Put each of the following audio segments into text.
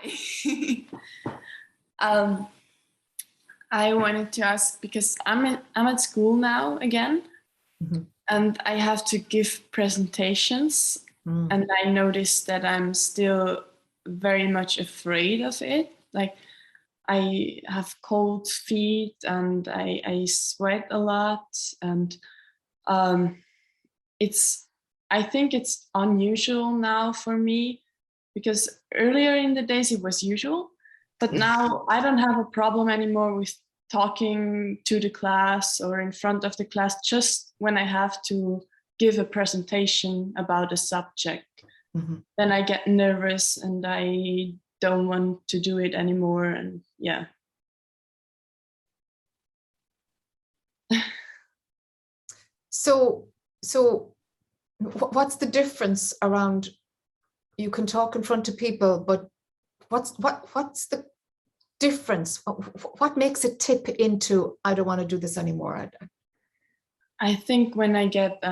Hi. um, I wanted to ask because I'm at school now again, and I have to give presentations, and I noticed that I'm still very much afraid of it. Like I have cold feet and I sweat a lot, and it's I think it's unusual now for me because earlier in the days it was usual, but now I don't have a problem anymore with talking to the class or in front of the class, just when I have to give a presentation about a subject. Then I get nervous and I don't want to do it anymore. And yeah. So what's the difference around you can talk in front of people, but what's the difference? What makes it tip into, I don't want to do this anymore? I think when I get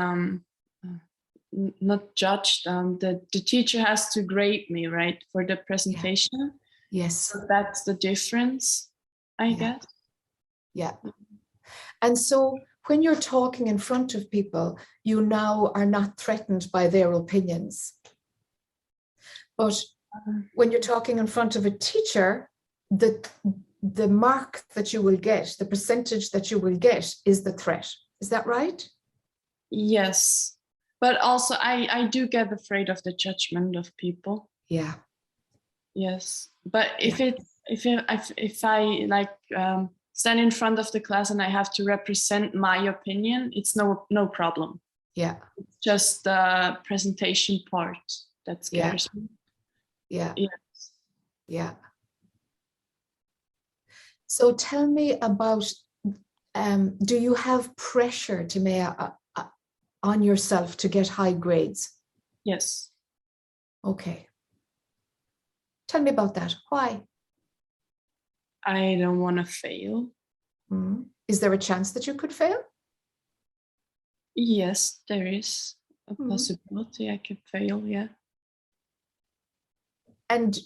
not judged, the teacher has to grade me, right, for the presentation. Yes. So that's the difference, I guess. Yeah. And so when you're talking in front of people, you now are not threatened by their opinions. But when you're talking in front of a teacher, the mark that you will get, the percentage that you will get is the threat. Is that right? Yes. But also I do get afraid of the judgment of people. Yeah. Yes. But if I like stand in front of the class and I have to represent my opinion, it's no problem. Yeah. It's just the presentation part that scares me. Yeah. Yes. Yeah. So tell me about, do you have pressure to on yourself to get high grades? Yes. Okay. Tell me about that. Why? I don't want to fail. Is there a chance that you could fail? Yes, there is a possibility I could fail, yeah. And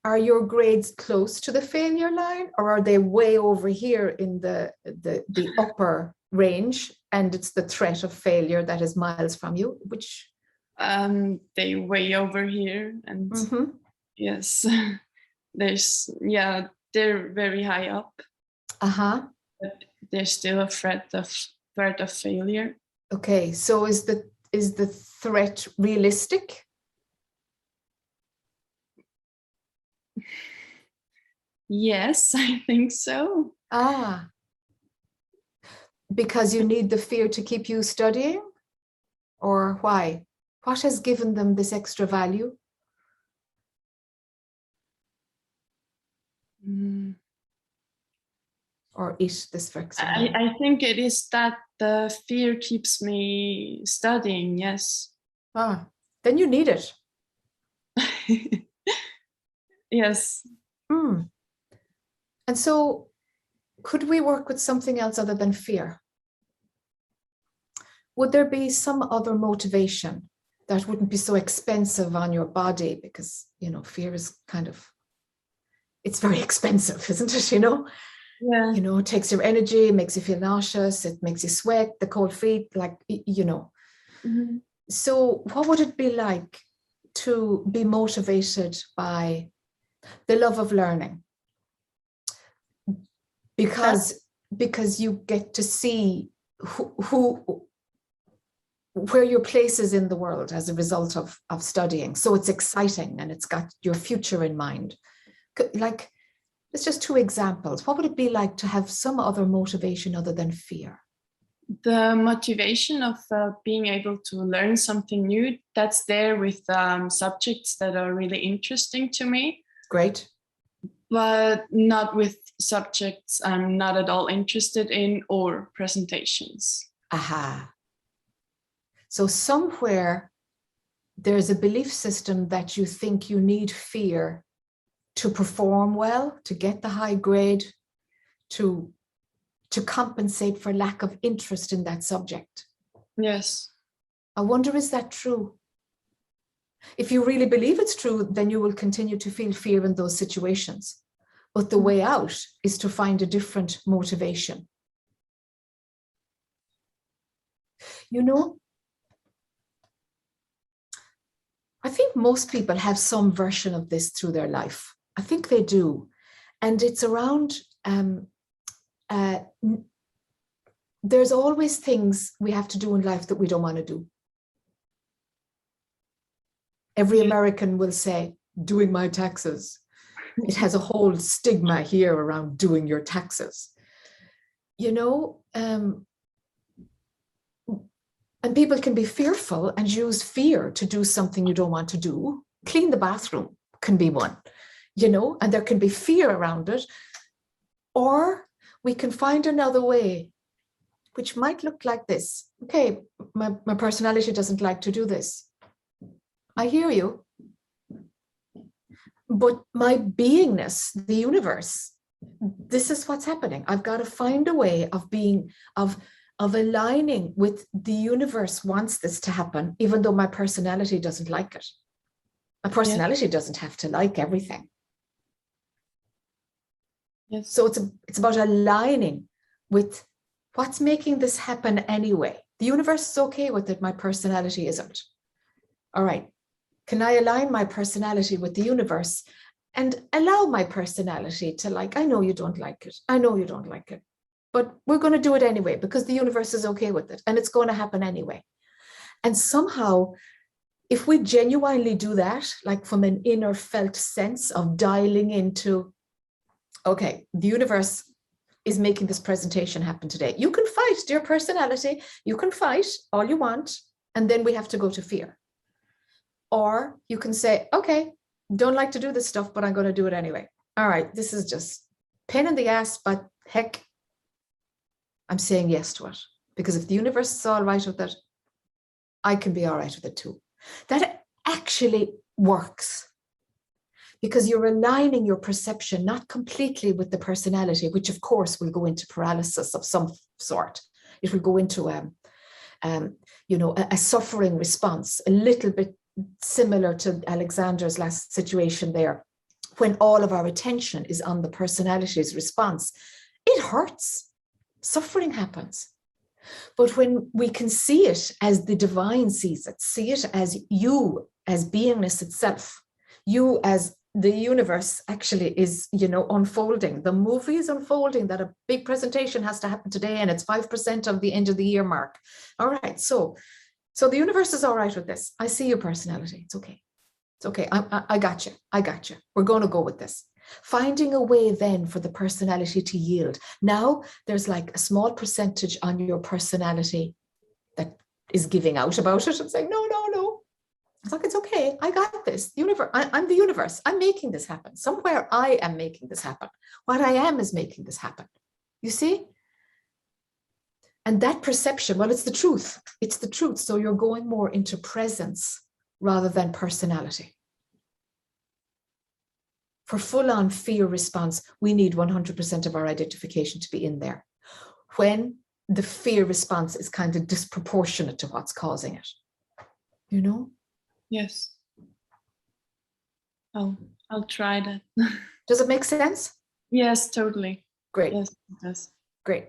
are your grades close to the failure line, or are they way over here in the upper range, and it's the threat of failure that is miles from you? Which? They way over here, and yes, they're very high up. But there's still a threat of failure. Okay, so is the threat realistic? Yes, I think so. Because you need the fear to keep you studying? Or why? What has given them this extra value? Or this extra value? I think it is that the fear keeps me studying, yes. Then you need it. Yes. And so could we work with something else other than fear? Would there be some other motivation that wouldn't be so expensive on your body? Because, fear is it's very expensive, isn't it? Yeah. It takes your energy, it makes you feel nauseous, it makes you sweat, the cold feet, So what would it be like to be motivated by the love of learning? Because you get to see where your place is in the world as a result of studying. So it's exciting and it's got your future in mind. Like, it's just two examples. What would it be like to have some other motivation other than fear? The motivation of being able to learn something new, that's there with subjects that are really interesting to me. Great. But not with subjects I'm not at all interested in or presentations. So somewhere there's a belief system that you think you need fear to perform well, to get the high grade, to compensate for lack of interest in that subject. Yes. I wonder, is that true? If you really believe it's true, then you will continue to feel fear in those situations. But the way out is to find a different motivation. You know, I think most people have some version of this through their life. I think they do. And it's around, there's always things we have to do in life that we don't want to do. Every American will say, doing my taxes. It has a whole stigma here around doing your taxes. You know, and people can be fearful and use fear to do something you don't want to do. Clean the bathroom can be one, you know, and there can be fear around it. Or we can find another way, which might look like this. Okay, my personality doesn't like to do this. I hear you. But my beingness, the universe, this is what's happening. I've got to find a way of being, of aligning with the universe wants this to happen, even though my personality doesn't like it. My personality doesn't have to like everything. Yes. So it's about aligning with what's making this happen anyway. The universe is okay with it. My personality isn't. All right. Can I align my personality with the universe and allow my personality to like, I know you don't like it. I know you don't like it, but we're going to do it anyway because the universe is okay with it and it's going to happen anyway. And somehow, if we genuinely do that, like from an inner felt sense of dialing into, okay, the universe is making this presentation happen today. You can fight, dear personality. You can fight all you want. And then we have to go to fear. Or you can say, okay, don't like to do this stuff, but I'm going to do it anyway. All right, this is just pain in the ass, but heck, I'm saying yes to it. Because if the universe is all right with it, I can be all right with it too. That actually works. Because you're aligning your perception, not completely with the personality, which of course will go into paralysis of some sort. It will go into a suffering response, a little bit similar to Alexander's last situation there, when all of our attention is on the personality's response. It hurts. Suffering happens. But when we can see it as the divine sees it, see it as you, as beingness itself, you as the universe actually is, unfolding. The movie is unfolding, that a big presentation has to happen today and it's 5% of the end of the year mark. All right, so the universe is all right with this. I see your personality. It's okay. It's okay. I got you. I got you. We're going to go with this. Finding a way then for the personality to yield. Now there's like a small percentage on your personality that is giving out about it and saying, no. It's like, it's okay. I got this. The universe. I'm the universe. I'm making this happen. Somewhere I am making this happen. What I am is making this happen. You see? And that perception, well, it's the truth. It's the truth. So you're going more into presence rather than personality. For full-on fear response, we need 100% of our identification to be in there. When the fear response is kind of disproportionate to what's causing it. You know? Yes. I'll try that. Does it make sense? Yes, totally. Great. Yes, it does. Great.